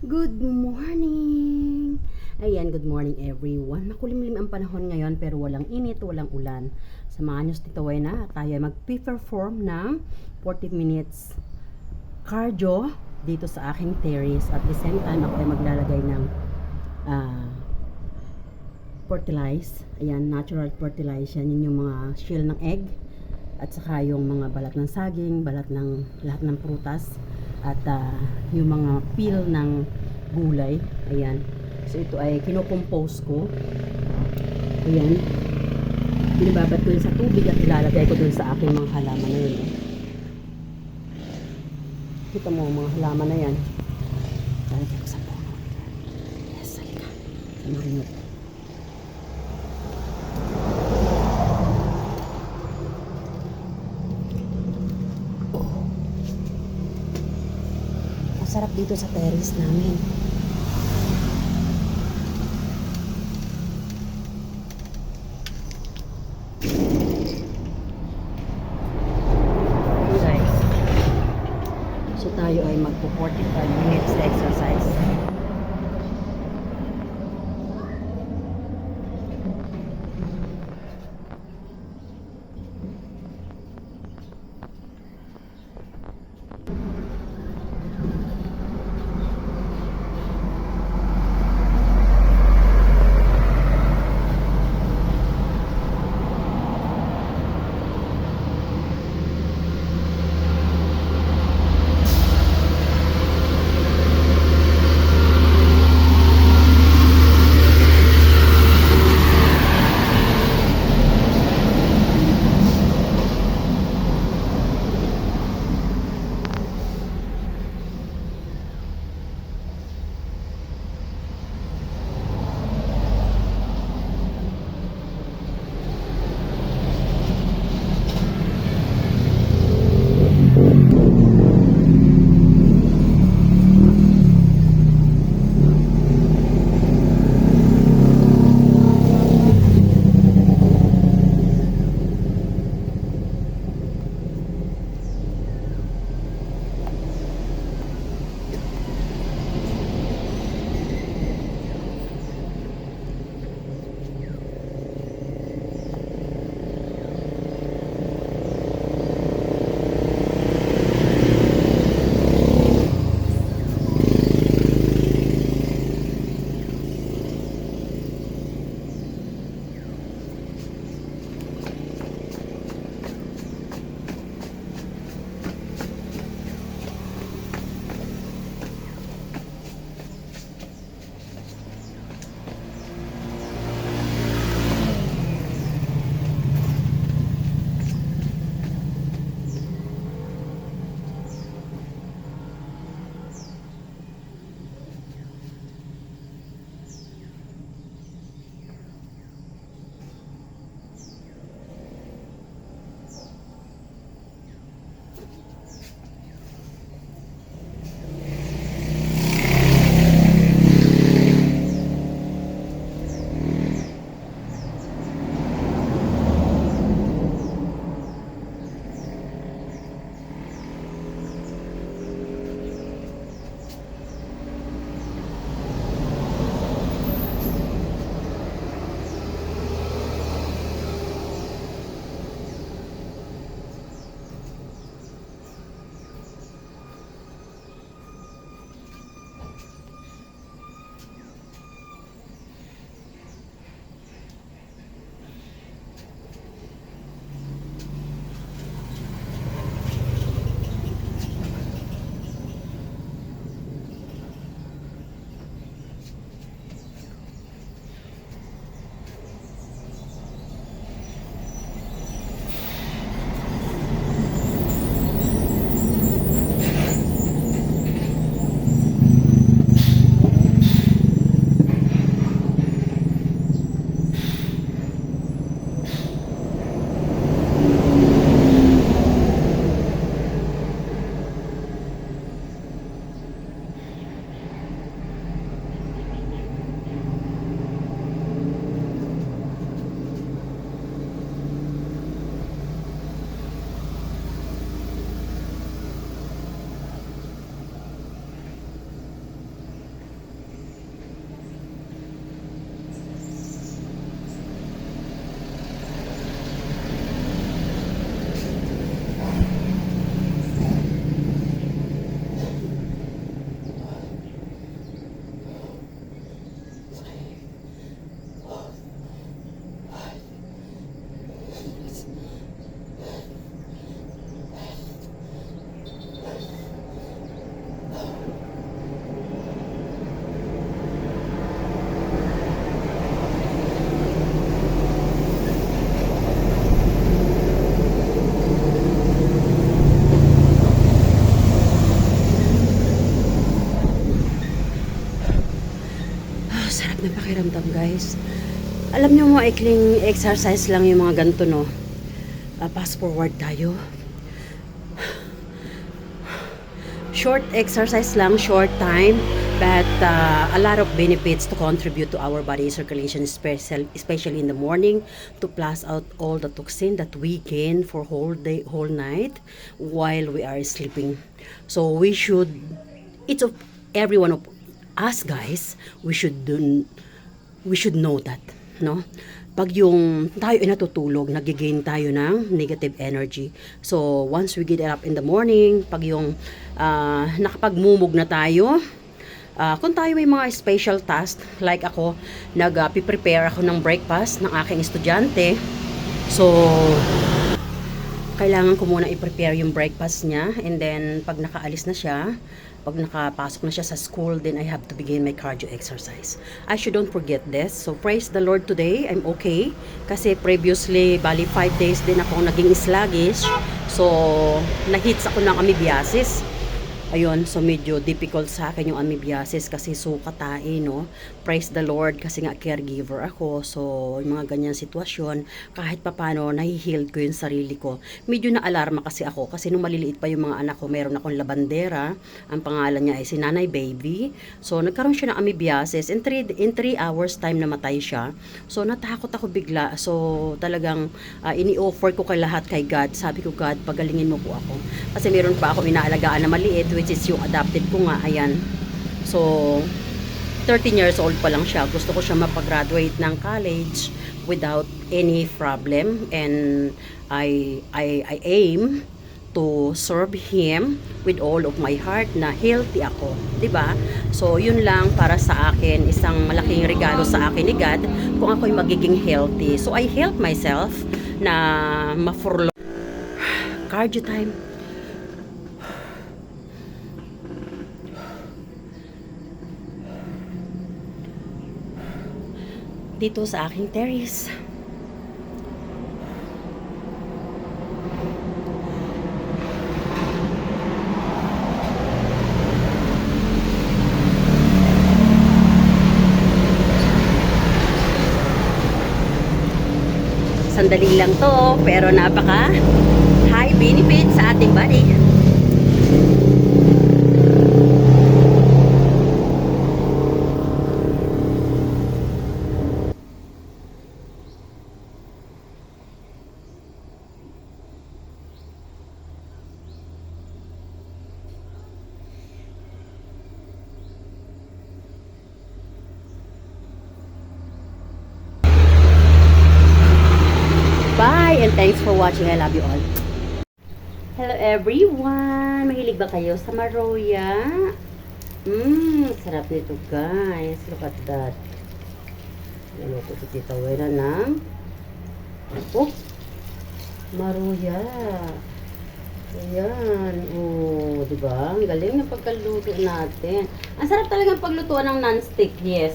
Good morning! Ayan, good morning everyone. Makulimlim ang panahon ngayon pero walang init, walang ulan. Samahan nyo si Tito Way na tayo mag-perform ng 40 minutes cardio dito sa aking terrace. At the same time, ako ay maglalagay ng fertilize. Ayan, natural fertilizer. Yun yung mga shell ng egg at saka yung mga balat ng saging, balat ng lahat ng prutas at yung mga peel ng gulay. Ayan, so ito ay kinocompose ko. Ayan, binababad ko yun sa tubig at ilalagay ko dun sa aking mga halaman na yun. Kita mo mga halaman na yan, lalagay ko sa puno. Yes, halika, samahan nyo. Sarap dito sa terrace namin. Guys, so tayo ay magpo 45 minutes exercise. sarap ng pakiramdam, guys. Alam niyo mo, ikling exercise lang yung mga ganito, no? Fast forward tayo. Short exercise lang, short time, but a lot of benefits to contribute to our body circulation, especially in the morning, to flush out all the toxin that we gain for whole day, whole night while we are sleeping. So we should, each of every one of us, guys, we should know that, no? Pag yung tayo ay natutulog, nagigain tayo ng negative energy. So, once we get up in the morning, pag yung nakapagmumog na tayo, kung tayo may mga special task, like ako, nag-prepare ako ng breakfast ng aking estudyante. So, kailangan ko muna i-prepare yung breakfast niya, and then pag nakaalis na siya, pag nakapasok na siya sa school, then I have to begin my cardio exercise. I shouldn't forget this. So praise the Lord today, I'm okay. Kasi previously, bali 5 days din ako naging sluggish. So, na-hits ako ng amoebiasis. Ayun, so medyo difficult sa akin yung amoebiasis kasi suka tae, no? Praise the Lord kasi nga caregiver ako. So, yung mga ganyan sitwasyon, kahit papano, nahi-heal ko yung sarili ko. Medyo na-alarma kasi ako kasi nung maliliit pa yung mga anak ko, meron akong labandera. Ang pangalan niya ay si Nanay Baby. So, nagkaroon siya ng amoebiasis. In 3 hours time namatay siya. So, natakot ako bigla. So, talagang ini-offer ko kay lahat kay God. Sabi ko, God, pagalingin mo po ako. Kasi meron pa ako inaalagaan na maliit, which is yung adopted ko nga, ayan. So, 13 years old pa lang siya. Gusto ko siya mapagraduate ng college without any problem, and I aim to serve him with all of my heart na healthy ako, 'di ba? So, yun lang para sa akin, isang malaking regalo sa akin ni God kung ako'y magiging healthy. So, I help myself na ma-furlough. Cardio time. Dito sa aking terrace. Sandali lang to, pero napaka high benefit sa ating body. Bye, and thanks for watching. I love you all. Hello everyone! Mahilig ba kayo sa maroya? Sarap nito, guys. Look at that. Naluto si Tita Wera ng maroya. Ayan. Oh, diba? Ang galing ng pagkaluto natin. Ang sarap talaga ng paglutuan ng non-stick. Yes.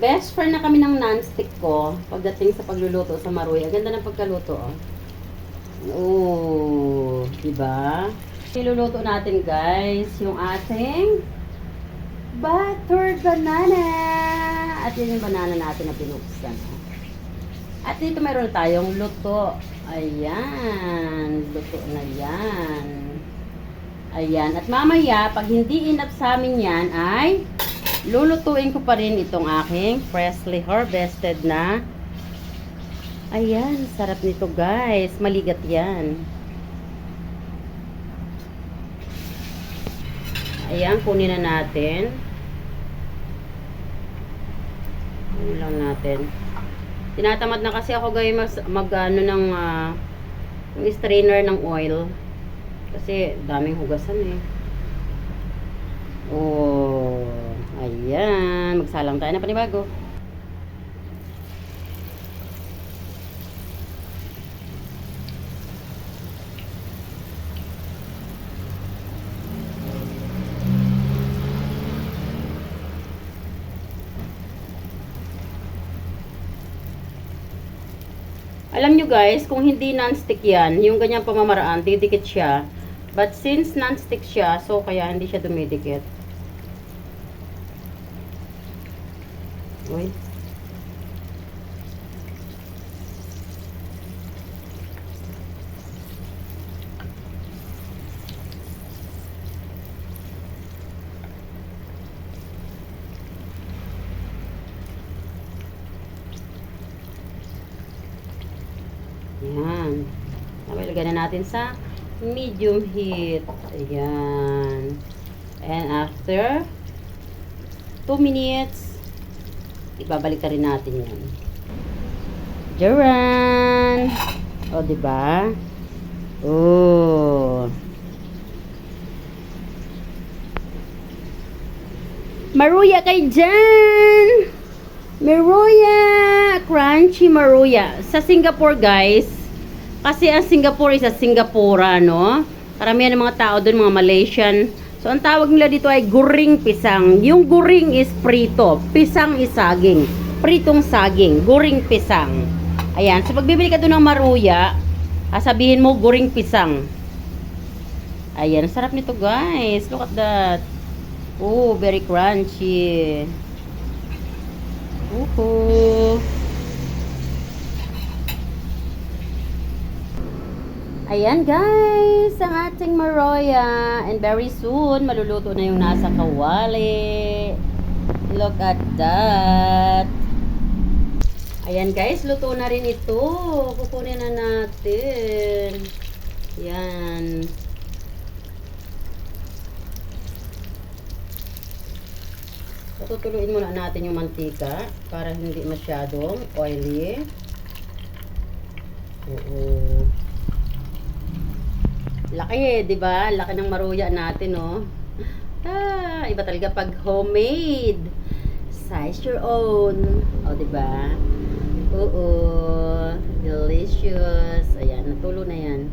Best friend na kami ng non-stick ko pagdating sa pagluluto sa maroya. Ganda ng pagkaluto, oh. Oh, diba? Iluluto natin, guys, yung ating buttered banana. At yun yung banana natin na binuksan. At dito meron tayong luto. Ayan. Luto na yan. Ayan. At mamaya, pag hindi enough sa amin yan, ay lulutuin ko pa rin itong aking freshly harvested na. Ayan, sarap nito, guys. Maligat yan. Ayan, kunin na natin. Ano lang natin. Tinatamad na kasi ako, guys, mag-ano ng strainer ng oil. Kasi daming hugasan eh. Oh, ayan. Magsalang tayo na panibago. Alam nyo, guys, kung hindi non-stick yan, yung ganyang pamamaraan, didikit siya. But since non-stick siya, so kaya hindi siya dumidikit. Uy. Ayan. Ilagay na natin sa medium heat. Ayan. And after 2 minutes, ibabalik rin natin yan. Jaran! O, diba? Oh. Maruya kay dyan! Maruya! Crunchy maruya. Sa Singapore, guys, kasi ang Singapore is a Singapura, no? Karamihan ng mga tao doon, mga Malaysian. So, ang tawag nila dito ay guring pisang. Yung guring is prito. Pisang is saging. Pritong saging. Guring pisang. Ayan. So, pag bibili ka doon ng maruya, sabihin mo guring pisang. Ayan. Sarap nito, guys. Look at that. Oh, very crunchy. Uhu. Ayan guys, ang ating maroya. And very soon, maluluto na yung nasa kawali. Look at that. Ayan guys, luto na rin ito. Kukunin na natin. Ayan. Tutuluin muna natin yung mantika para hindi masyadong oily. Oo. Laki, 'di ba? Laki ng maruya natin, oh. Iba talaga pag homemade. Size your own. Oh, 'di ba? Oo. Delicious. Ayan, natulo na 'yan.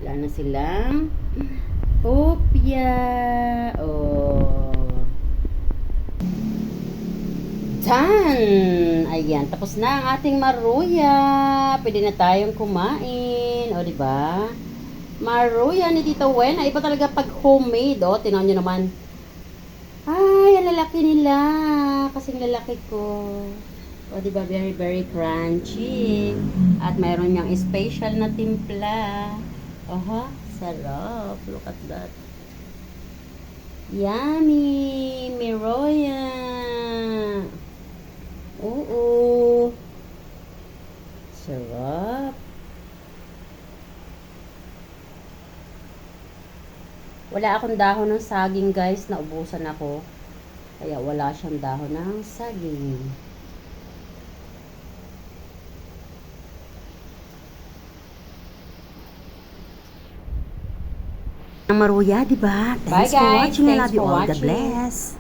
Wala na silang opya. Oh. Done! Ayan, tapos na ang ating maruya. Pwede na tayong kumain. O, diba? Maruya ni Tita Wen. Iba talaga pag homemade. O, tingnan nyo naman. Ay, ang lalaki nila. Kasing lalaki ko. O, diba? Very, very crunchy. At mayroon niyang special na timpla. Oha, sarap. Look at that. Yummy! Maruya! Oo. Sarap. Wala akong dahon ng saging, guys. Naubusan ako. Kaya wala siyang dahon ng saging. Ang maruya, diba? Thanks for watching. I love you all. God bless.